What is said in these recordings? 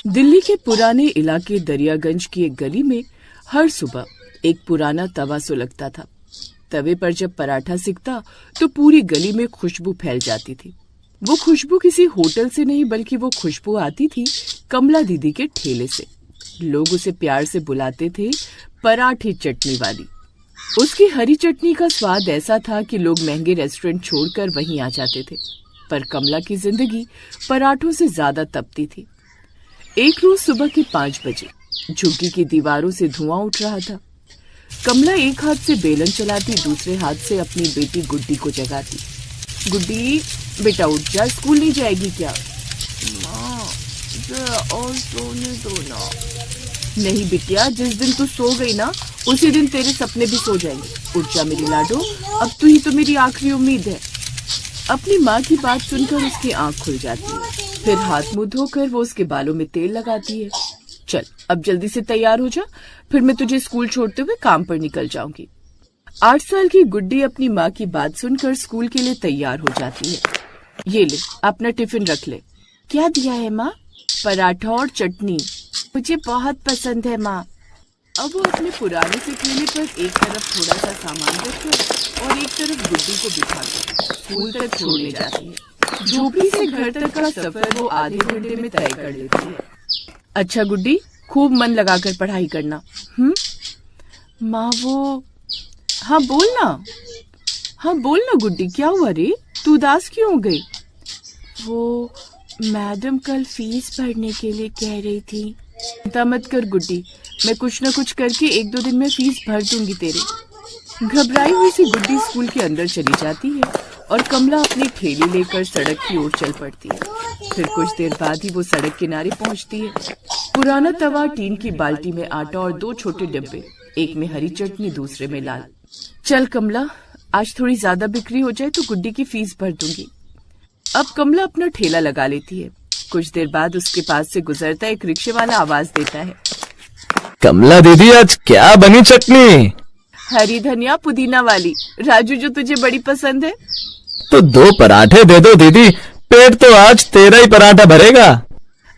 दिल्ली के पुराने इलाके दरियागंज की एक गली में हर सुबह एक पुराना तवा सुलगता था। तवे पर जब पराठा सिकता तो पूरी गली में खुशबू फैल जाती थी। वो खुशबू किसी होटल से नहीं बल्कि वो खुशबू आती थी कमला दीदी के ठेले से। लोग उसे प्यार से बुलाते थे पराठे चटनी वाली। उसकी हरी चटनी का स्वाद ऐसा था कि लोग महंगे रेस्टोरेंट छोड़कर वहीं आ जाते थे। पर कमला की जिंदगी पराठों से ज्यादा तपती थी। एक रोज सुबह के 5 बजे झुग्गी की दीवारों से धुआं उठ रहा था। कमला एक हाथ से बेलन चलाती, दूसरे हाथ से अपनी बेटी गुड्डी को जगाती। गुड्डी बेटा उठ जा, स्कूल नहीं जाएगी क्या? माँ जरा और सोने दो ना। नहीं बिटिया, जिस दिन तू सो गई ना उसी दिन तेरे सपने भी सो जाएंगे। उठ जा मेरी लाडो, अब तू ही तो मेरी आखिरी उम्मीद है। अपनी माँ की बात सुनकर उसकी आंख खुल जाती है। फिर हाथ मुंह धोकर वो उसके बालों में तेल लगाती है। चल अब जल्दी से तैयार हो जा, फिर मैं तुझे स्कूल छोड़ते हुए काम पर निकल जाऊंगी। 8 साल की गुड्डी अपनी माँ की बात सुनकर स्कूल के लिए तैयार हो जाती है। ये ले अपना टिफिन रख ले। क्या दिया है माँ? पराठा और चटनी। मुझे बहुत पसंद है माँ। अब वो अपने पुराने से ठेले पर एक तरफ थोड़ा सा सामान रखकर और एक तरफ गुड्डी को बिठाकर स्कूल तक छोड़ने जाती है। झोपड़ी से घर तक का सफर वो आधे घंटे में तय कर लेती है। अच्छा गुड्डी, खूब मन लगाकर पढ़ाई करना। माँ वो हाँ बोल ना गुड्डी, क्या हुआ रे? तू उदास क्यों हो गई? वो मैडम कल फीस भरने के लिए कह रही थी। चिंता मत कर गुड्डी, मैं कुछ न कुछ करके 1-2 दिन में फीस भर दूंगी तेरे। घबराई हुई सी गुड्डी स्कूल के अंदर चली जाती है और कमला अपनी थैली लेकर सड़क की ओर चल पड़ती है। फिर कुछ देर बाद ही वो सड़क किनारे पहुंचती है। पुराना तवा, टीन की बाल्टी में आटा और 2 छोटे डिब्बे, एक में हरी चटनी दूसरे में लाल। चल कमला, आज थोड़ी ज्यादा बिक्री हो जाए तो गुड्डी की फीस भर दूंगी। अब कमला अपना ठेला लगा लेती है। कुछ देर बाद उसके पास से गुजरता एक रिक्शे वाला आवाज देता है, कमला दीदी आज क्या बनी चटनी? हरी धनिया पुदीना वाली, राजू जो तुझे बड़ी पसंद है। तो 2 पराठे दे दो दीदी, पेट तो आज तेरा ही पराठा भरेगा।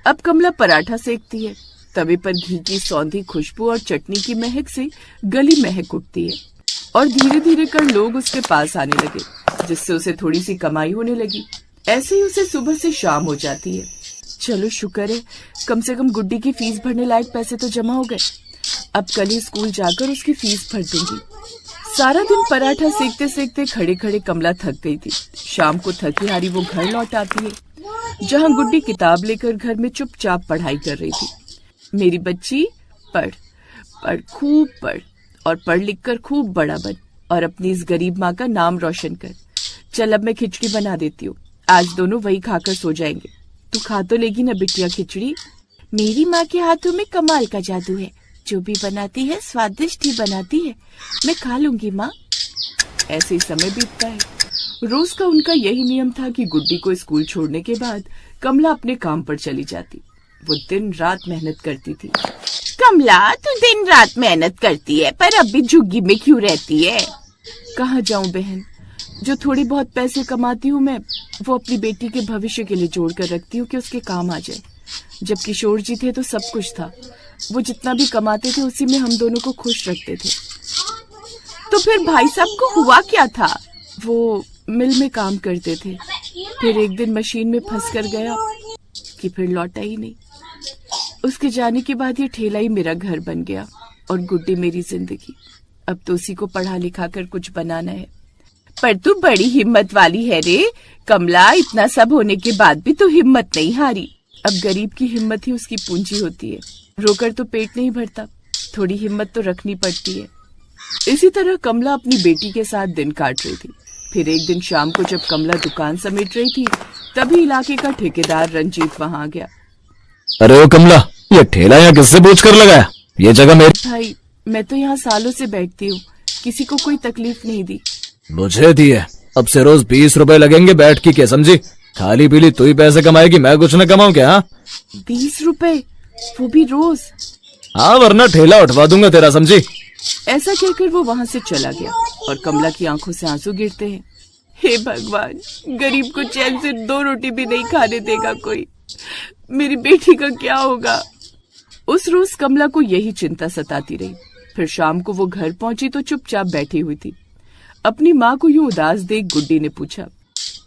अब कमला पराठा सेकती है। तवे पर घी की सौंधी खुशबू और चटनी की महक से गली महक उठती है और धीरे धीरे कर लोग उसके पास आने लगे, जिससे उसे थोड़ी सी कमाई होने लगी। ऐसे ही उसे सुबह से शाम हो जाती है। चलो शुक्र है, कम से कम गुड्डी की फीस भरने लायक पैसे तो जमा हो गए। अब कल ही स्कूल जाकर उसकी फीस भर दूंगी। सारा दिन पराठा सेकते सेकते खड़े खड़े कमला थक गई थी। शाम को थकी हारी वो घर लौट आती है, जहाँ गुड्डी किताब लेकर घर में चुपचाप पढ़ाई कर रही थी। मेरी बच्ची, पढ़ खूब पढ़ और पढ़ लिख कर खूब बड़ा बन और अपनी इस गरीब माँ का नाम रोशन कर। चल अब मैं खिचड़ी बना देती हूँ, आज दोनों वही खाकर सो जाएंगे। तू खा तो लेगी ना बिटिया खिचड़ी? मेरी माँ के हाथों में कमाल का जादू है, जो भी बनाती है स्वादिष्ट ही बनाती है। मैं खा लूंगी माँ। ऐसे ही समय बीतता है। रोज का उनका यही नियम था कि गुड्डी को स्कूल छोड़ने के बाद कमला अपने काम पर चली जाती। वो दिन रात मेहनत करती थी। कमला, तू दिन रात मेहनत करती है पर अब भी झुग्गी में क्यों रहती है? कहाँ जाऊं बहन, जो थोड़ी बहुत पैसे कमाती हूँ मैं, वो अपनी बेटी के भविष्य के लिए जोड़ कर रखती हूँ कि उसके काम आ जाए। जब किशोर जी थे तो सब कुछ था, वो जितना भी कमाते थे उसी में हम दोनों को खुश रखते थे। तो फिर भाई साहब को हुआ क्या था? वो मिल में काम करते थे, फिर एक दिन मशीन में फंस कर गया कि फिर लौटा ही नहीं। उसके जाने के बाद ये ठेला ही मेरा घर बन गया और गुड्डी मेरी जिंदगी। अब तो उसी को पढ़ा लिखा कर कुछ बनाना है। पर तू बड़ी हिम्मत वाली है रे कमला, इतना सब होने के बाद भी तू हिम्मत नहीं हारी। अब गरीब की हिम्मत ही उसकी पूंजी होती है, रोकर तो पेट नहीं भरता, थोड़ी हिम्मत तो रखनी पड़ती है। इसी तरह कमला अपनी बेटी के साथ दिन काट रही थी। फिर एक दिन शाम को जब कमला दुकान समेट रही थी, तभी इलाके का ठेकेदार रंजीत वहाँ आ गया। अरे ओ कमला, ये ठेला यहाँ किससे पूछ कर लगाया? ये जगह मेरी। भाई मैं तो यहाँ सालों से बैठती हूँ, किसी को कोई तकलीफ नहीं दी। मुझे दी है, अब से रोज 20 रुपए लगेंगे बैठ की, क्या समझी? खाली पीली तू ही पैसे कमाएगी, मैं कुछ न कमाऊं क्या? 20 रुपए, वो भी रोज? हाँ वरना ठेला उठवा दूंगा तेरा, समझी? ऐसा कहकर वो वहाँ से चला गया और कमला की आंखों से आंसू गिरते हैं। हे भगवान, गरीब को चैन से 2 रोटी भी नहीं खाने देगा कोई। मेरी बेटी का क्या होगा। उस रोज कमला को यही चिंता सताती रही। फिर शाम को वो घर पहुंची तो चुपचाप बैठी हुई थी। अपनी माँ को यूं उदास देख गुड्डी ने पूछा,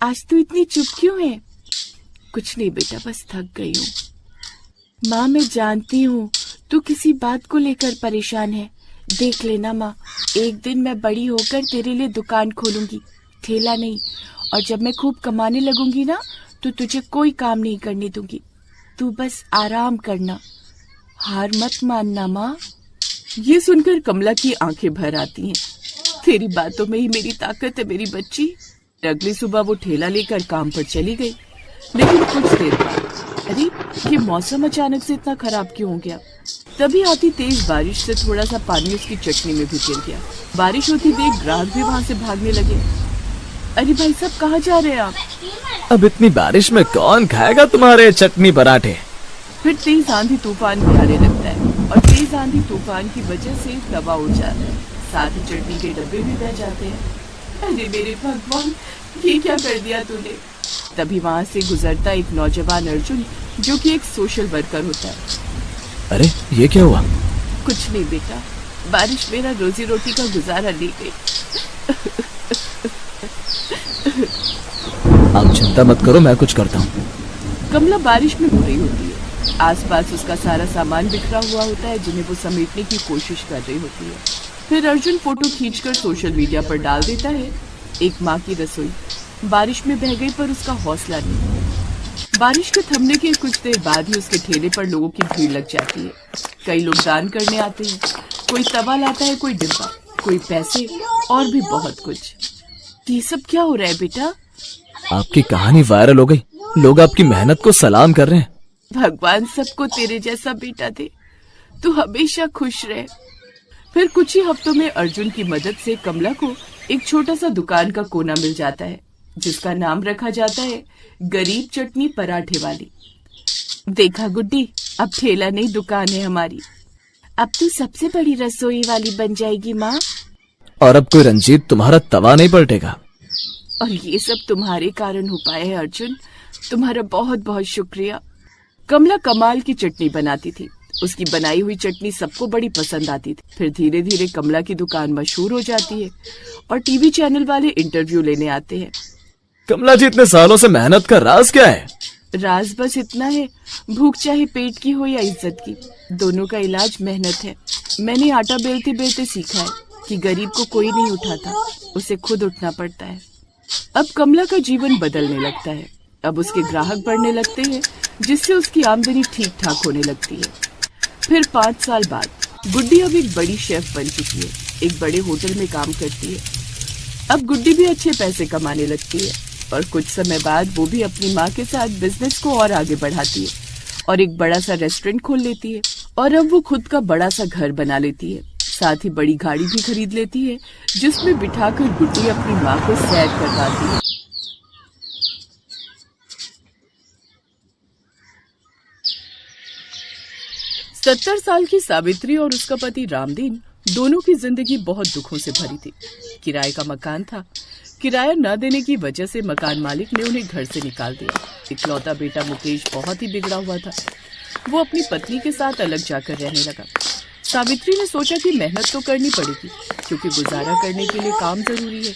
आज तू इतनी चुप क्यों है? कुछ नहीं बेटा, बस थक गई हूँ। माँ मैं जानती हूँ तू किसी बात को लेकर परेशान है। देख लेना माँ, एक दिन मैं बड़ी होकर तेरे लिए दुकान खोलूंगी, ठेला नहीं। और जब मैं खूब कमाने लगूंगी ना तो तुझे कोई काम नहीं करने दूंगी। तू बस आराम करना, हार मत मानना माँ। ये सुनकर कमला की आंखें भर आती हैं। तेरी बातों में ही मेरी ताकत है मेरी बच्ची। अगली सुबह वो ठेला लेकर काम पर चली गई। लेकिन कुछ देर बाद, अरे ये मौसम अचानक से इतना खराब क्यों हो गया? तभी आती तेज बारिश से थोड़ा सा पानी उसकी चटनी में भी गिर गया। बारिश होती देख ग्राहक भी वहाँ से भागने लगे। अरे भाई साहब, कहाँ जा रहे हैं आप? अब इतनी बारिश में कौन खाएगा तुम्हारे चटनी पराठे? फिर तेज आंधी तूफान भी आने लगता है और तेज आंधी तूफान की वजह से तबाह हो जाता है। साथ ही चटनी के डब्बे भी बह जाते हैं। अरे मेरे भगवान, ये क्या कर दिया तूने? तभी वहाँ से गुजरता एक नौजवान अर्जुन, जो कि एक सोशल वर्कर होता है। अरे ये क्या हुआ? कुछ नहीं बेटा, बारिश मेरा रोजी रोटी का गुजारा ले गई। आप चिंता मत करो, मैं कुछ करता हूँ। कमला बारिश में हो रही होती है। आसपास उसका सारा सामान बिखरा हुआ होता है, जिन्हें वो समेटने की कोशिश कर रही होती है। फिर अर्जुन फोटो खींचकर सोशल मीडिया पर डाल देता है। एक माँ की रसोई बारिश में बह गई, पर उसका हौसला नहीं। बारिश के थमने के कुछ देर बाद ही उसके ठेले पर लोगों की भीड़ लग जाती है। कई लोग दान करने आते हैं। कोई तवा लाता है, कोई डिब्बा, कोई पैसे और भी बहुत कुछ। ये सब क्या हो रहा है बेटा? आपकी कहानी वायरल हो गई, लोग आपकी मेहनत को सलाम कर रहे हैं। भगवान सबको तेरे जैसा बेटा दे, तू हमेशा खुश रहे। फिर कुछ ही हफ्तों में अर्जुन की मदद से कमला को एक छोटा सा दुकान का कोना मिल जाता है, जिसका नाम रखा जाता है गरीब चटनी पराठे वाली। देखा गुड्डी, अब ठेला नहीं दुकान है हमारी। अब तू सबसे बड़ी रसोई वाली बन जाएगी माँ। और अब कोई रंजीत तुम्हारा तवा नहीं पलटेगा। और ये सब तुम्हारे कारण हो पाया है अर्जुन, तुम्हारा बहुत बहुत शुक्रिया। कमला कमाल की चटनी बनाती थी। उसकी बनाई हुई चटनी सबको बड़ी पसंद आती थी। फिर धीरे धीरे कमला की दुकान मशहूर हो जाती है और टीवी चैनल वाले इंटरव्यू लेने आते हैं। कमला जी, इतने सालों से मेहनत का राज क्या है? राज बस इतना है, भूख चाहे पेट की हो या इज्जत की, दोनों का इलाज मेहनत है। मैंने आटा बेलते बेलते सीखा है कि गरीब को कोई नहीं उठाता, उसे खुद उठना पड़ता है। अब कमला का जीवन बदलने लगता है। अब उसके ग्राहक बढ़ने लगते हैं, जिससे उसकी आमदनी ठीक ठाक होने लगती है। फिर 5 साल बाद गुड्डी अब एक बड़ी शेफ बन चुकी है, एक बड़े होटल में काम करती है। अब गुड्डी भी अच्छे पैसे कमाने लगती है और कुछ समय बाद वो भी अपनी माँ के साथ बिजनेस को और आगे बढ़ाती है और एक बड़ा सा रेस्टोरेंट खोल लेती है। और अब वो खुद का बड़ा सा घर बना लेती है, साथ ही बड़ी गाड़ी भी खरीद लेती है, जिसमें बिठाकर गुड्डी अपनी माँ को सैर करवाती है। 70 साल की सावित्री और उसका पति रामदीन दोनों की जिंदगी बहुत दुखों से भरी थी। किराए का मकान था। किराया न देने की वजह से मकान मालिक ने उन्हें घर से निकाल दिया। इकलौता बेटा मुकेश बहुत ही बिगड़ा हुआ था। वो अपनी पत्नी के साथ अलग जाकर रहने लगा। सावित्री ने सोचा कि मेहनत तो करनी पड़ेगी, क्योंकि गुजारा करने के लिए काम जरूरी है।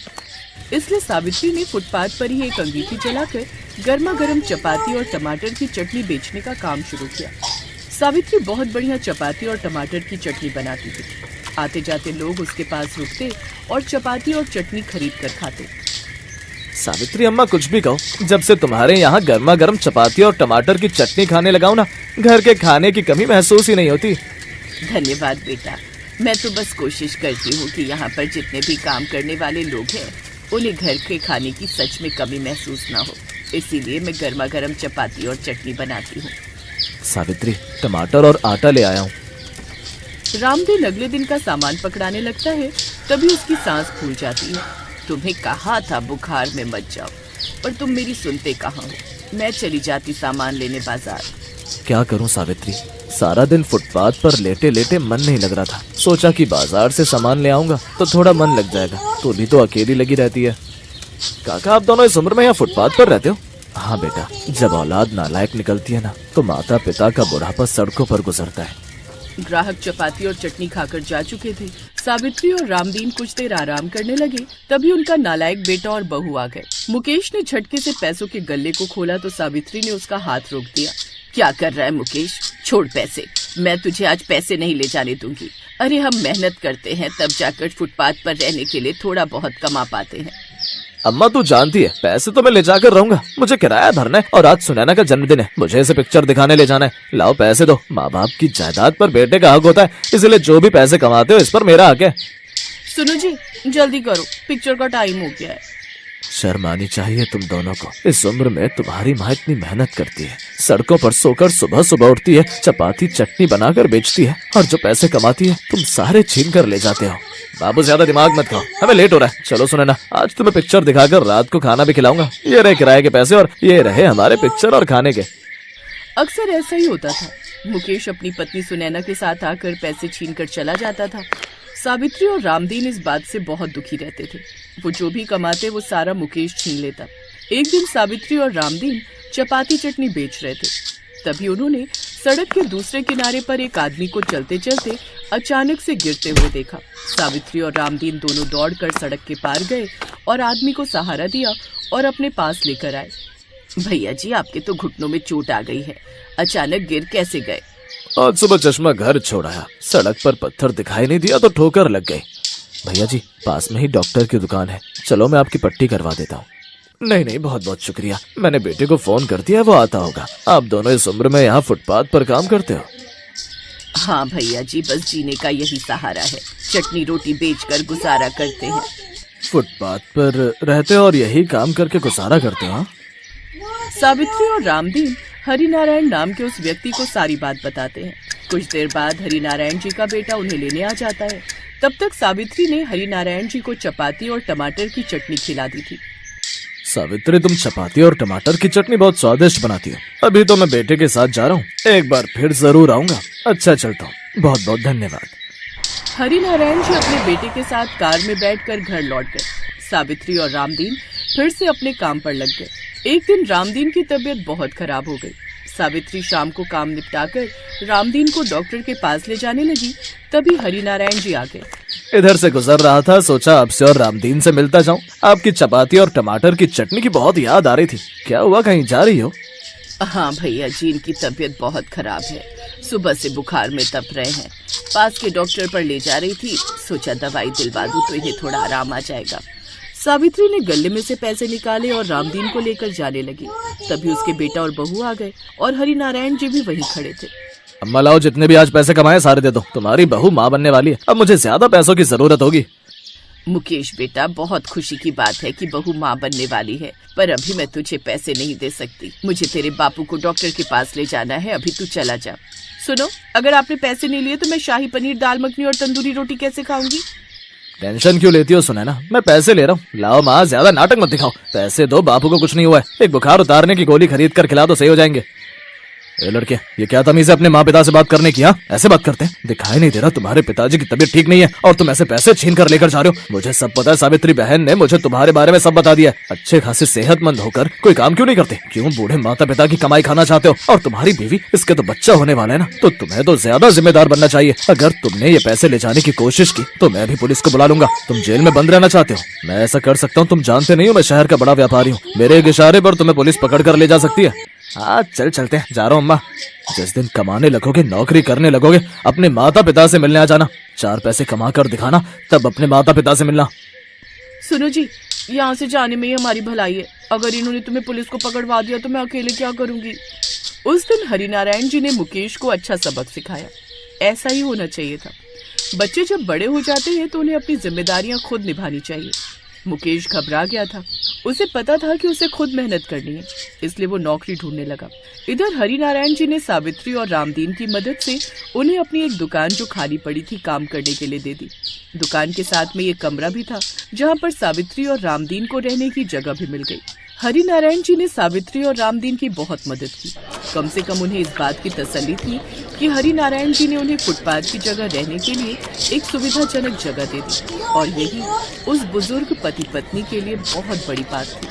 इसलिए सावित्री ने फुटपाथ पर ही एक अंगीठी जलाकर गर्मा गर्म चपाती और टमाटर की चटनी बेचने का काम शुरू किया। सावित्री बहुत बढ़िया चपाती और टमाटर की चटनी बनाती थी। आते जाते लोग उसके पास रुकते और चपाती और चटनी खरीद कर खाते। सावित्री अम्मा, कुछ भी कहो, जब से तुम्हारे यहाँ गर्मा गर्म चपाती और टमाटर की चटनी खाने लगाऊं ना, घर के खाने की कमी महसूस ही नहीं होती। धन्यवाद बेटा, मैं तो बस कोशिश करती हूँ कि यहाँ पर जितने भी काम करने वाले लोग हैं, उन्हें घर के खाने की सच में कमी महसूस ना हो, इसीलिए मैं गर्मा गर्म चपाती और चटनी बनाती हूँ। सावित्री, टमाटर और आटा ले आया हूँ। रामदीन अगले दिन का सामान पकड़ाने लगता है, तभी उसकी सांस फूल जाती है। तुम्हें कहा था बुखार में मत जाओ, पर तुम मेरी सुनते कहाँ हो। मैं चली जाती सामान लेने बाजार। क्या करूं सावित्री, सारा दिन फुटपाथ पर लेटे लेटे मन नहीं लग रहा था। सोचा कि बाजार से सामान ले आऊंगा तो थोड़ा मन लग जाएगा। तू भी तो अकेली लगी रहती है। काका, आप दोनों इस उम्र में यहाँ फुटपाथ पर रहते हो? हाँ बेटा, जब औलाद नालायक निकलती है ना, तो माता पिता का बुढ़ापा सड़कों पर गुजरता है। ग्राहक चपाती और चटनी खाकर जा चुके थे। सावित्री और रामदीन कुछ देर आराम करने लगे, तभी उनका नालायक बेटा और बहू आ गए। मुकेश ने झटके से पैसों के गल्ले को खोला तो सावित्री ने उसका हाथ रोक दिया। क्या कर रहा है मुकेश? छोड़ पैसे, मैं तुझे आज पैसे नहीं ले जाने दूंगी। अरे हम मेहनत करते हैं तब जाकर फुटपाथ पर रहने के लिए थोड़ा बहुत कमा पाते हैं। अम्मा तू जानती है, पैसे तो मैं ले जाकर रहूंगा, मुझे किराया भरना है और आज सुनैना का जन्मदिन है, मुझे इसे पिक्चर दिखाने ले जाना है। लाओ पैसे दो। माँ बाप की जायदाद पर बेटे का हक होता है, इसलिए जो भी पैसे कमाते हो इस पर मेरा हक है। सुनो जी, जल्दी करो, पिक्चर का टाइम हो गया है। शर्म आनी चाहिए तुम दोनों को। इस उम्र में तुम्हारी माँ इतनी मेहनत करती है, सड़कों पर सोकर सुबह सुबह उठती है, चपाती चटनी बनाकर बेचती है, और जो पैसे कमाती है तुम सारे छीन कर ले जाते हो। बाबू ज्यादा दिमाग मत खाओ, हमें लेट हो रहा है। चलो सुनैना, आज तुम्हें पिक्चर दिखाकर रात को खाना भी खिलाऊंगा। ये रहे किराए के पैसे और ये रहे हमारे पिक्चर और खाने के। अक्सर ऐसा ही होता था। मुकेश अपनी पत्नी सुनैना के साथ आकर पैसे छीनकर चला जाता था। सावित्री और रामदीन इस बात से बहुत दुखी रहते थे। वो जो भी कमाते वो सारा मुकेश छीन लेता। एक दिन सावित्री और रामदीन चपाती चटनी बेच रहे थे, तभी उन्होंने सड़क के दूसरे किनारे पर एक आदमी को चलते चलते अचानक से गिरते हुए देखा। सावित्री और रामदीन दोनों दौड़कर सड़क के पार गए और आदमी को सहारा दिया और अपने पास लेकर आए। भैया जी, आपके तो घुटनों में चोट आ गई है, अचानक गिर कैसे गए? आज सुबह चश्मा घर छोड़ाया, सड़क पर पत्थर दिखाई नहीं दिया तो ठोकर लग गई। भैया जी, पास में ही डॉक्टर की दुकान है, चलो मैं आपकी पट्टी करवा देता हूँ। नहीं नहीं, बहुत बहुत शुक्रिया, मैंने बेटे को फोन कर दिया, वो आता होगा। आप दोनों इस उम्र में यहाँ फुटपाथ पर काम करते हो? हाँ भैया जी, बस जीने का यही सहारा है, चटनी रोटी बेचकर गुजारा करते हैं। फुटपाथ पर रहते हो और यही काम करके गुजारा करते हो? सावित्री और रामदीन हरिनारायण नाम के उस व्यक्ति को सारी बात बताते हैं। कुछ देर बाद हरिनारायण जी का बेटा उन्हें लेने आ जाता है। तब तक सावित्री ने हरिनारायण जी को चपाती और टमाटर की चटनी खिला दी थी। सावित्री, तुम चपाती और टमाटर की चटनी बहुत स्वादिष्ट बनाती हो। अभी तो मैं बेटे के साथ जा रहा हूँ, एक बार फिर जरूर आऊंगा। अच्छा, चलता हूँ, बहुत बहुत धन्यवाद। हरिनारायण जी अपने बेटे के साथ कार में बैठकर घर लौट गए। सावित्री और रामदीन फिर से अपने काम पर लग गए। एक दिन रामदीन की तबीयत बहुत खराब हो गई। सावित्री शाम को काम निपटाकर रामदीन को डॉक्टर के पास ले जाने लगी, तभी हरिनारायण जी आ गए। इधर से गुजर रहा था, सोचा आपसे और रामदीन से मिलता जाऊं। आपकी चपाती और टमाटर की चटनी की बहुत याद आ रही थी। क्या हुआ, कहीं जा रही हो? हाँ भैया जी, इनकी तबीयत बहुत खराब है, सुबह से बुखार में तप रहे हैं। पास के डॉक्टर पर ले जा रही थी, सोचा दवाई दिलवा दूं तो इन्हें थोड़ा आराम आ जाएगा। सावित्री ने गले में से पैसे निकाले और रामदीन को लेकर जाने लगी। तभी उसके बेटा और बहू आ गए और हरिनारायण जी भी वहीं खड़े थे। अम्मा लाओ, जितने भी आज पैसे कमाए सारे दे दो, तुम्हारी बहू माँ बनने वाली है, अब मुझे ज्यादा पैसों की जरूरत होगी। मुकेश बेटा, बहुत खुशी की बात है कि बहू माँ बनने वाली है, पर अभी मैं तुझे पैसे नहीं दे सकती। मुझे तेरे बापू को डॉक्टर के पास ले जाना है, अभी तू चला जा। सुनो, अगर आपने पैसे नहीं लिए तो मैं शाही पनीर, दाल मखनी और तंदूरी रोटी कैसे खाऊंगी? टेंशन क्यों लेती हो सुनैना, मैं पैसे ले रहा हूँ। लाओ माँ, ज्यादा नाटक मत दिखाओ, पैसे दो, बापू को कुछ नहीं हुआ है, एक बुखार उतारने की गोली खरीद कर खिला दो, सही हो जाएंगे। ए लड़के, ये क्या तमीज है अपने माँ पिता से बात करने की? ऐसे बात करते हैं? दिखाई नहीं दे रहा तुम्हारे पिताजी की तबीयत ठीक नहीं है और तुम ऐसे पैसे छीन कर लेकर जा रहे हो? मुझे सब पता है, सावित्री बहन ने मुझे तुम्हारे बारे में सब बता दिया है। अच्छे खासे सेहतमंद होकर कोई काम क्यों नहीं करते? क्यों बूढ़े माता पिता की कमाई खाना चाहते हो? और तुम्हारी बीवी, इसके तो बच्चा होने वाला है ना, तो तुम्हें तो ज्यादा जिम्मेदार बनना चाहिए। अगर तुमने ये पैसे ले जाने की कोशिश की तो मैं भी पुलिस को बुला लूंगा। तुम जेल में बंद रहना चाहते हो? मैं ऐसा कर सकता हूँ, तुम जानते नहीं हो मैं शहर का बड़ा व्यापारी हूँ, मेरे एक इशारे पर तुम्हें पुलिस पकड़ कर ले जा सकती है। हाँ चल चलते हैं, जा रहा हूँ अम्मा। जिस दिन कमाने लगोगे, नौकरी करने लगोगे, अपने माता पिता से मिलने आ जाना। 4 पैसे कमा कर दिखाना, तब अपने माता पिता से मिलना। सुनो जी, यहाँ से जाने में ही हमारी भलाई है, अगर इन्होंने तुम्हें पुलिस को पकड़वा दिया तो मैं अकेले क्या करूंगी? उस दिन हरिनारायण जी ने मुकेश को अच्छा सबक सिखाया। ऐसा ही होना चाहिए था। बच्चे जब बड़े हो जाते हैं तो उन्हें अपनी जिम्मेदारियां खुद निभानी चाहिए। मुकेश घबरा गया था, उसे पता था कि उसे खुद मेहनत करनी है, इसलिए वो नौकरी ढूंढने लगा। इधर हरिनारायण जी ने सावित्री और रामदीन की मदद से उन्हें अपनी एक दुकान जो खाली पड़ी थी काम करने के लिए दे दी। दुकान के साथ में एक कमरा भी था जहाँ पर सावित्री और रामदीन को रहने की जगह भी मिल गई। हरिनारायण जी ने सावित्री और रामदीन की बहुत मदद की। कम से कम उन्हें इस बात की तसल्ली थी कि हरिनारायण जी ने उन्हें फुटपाथ की जगह रहने के लिए एक सुविधाजनक जगह दे दी, और यही उस बुजुर्ग पति पत्नी के लिए बहुत बड़ी बात थी।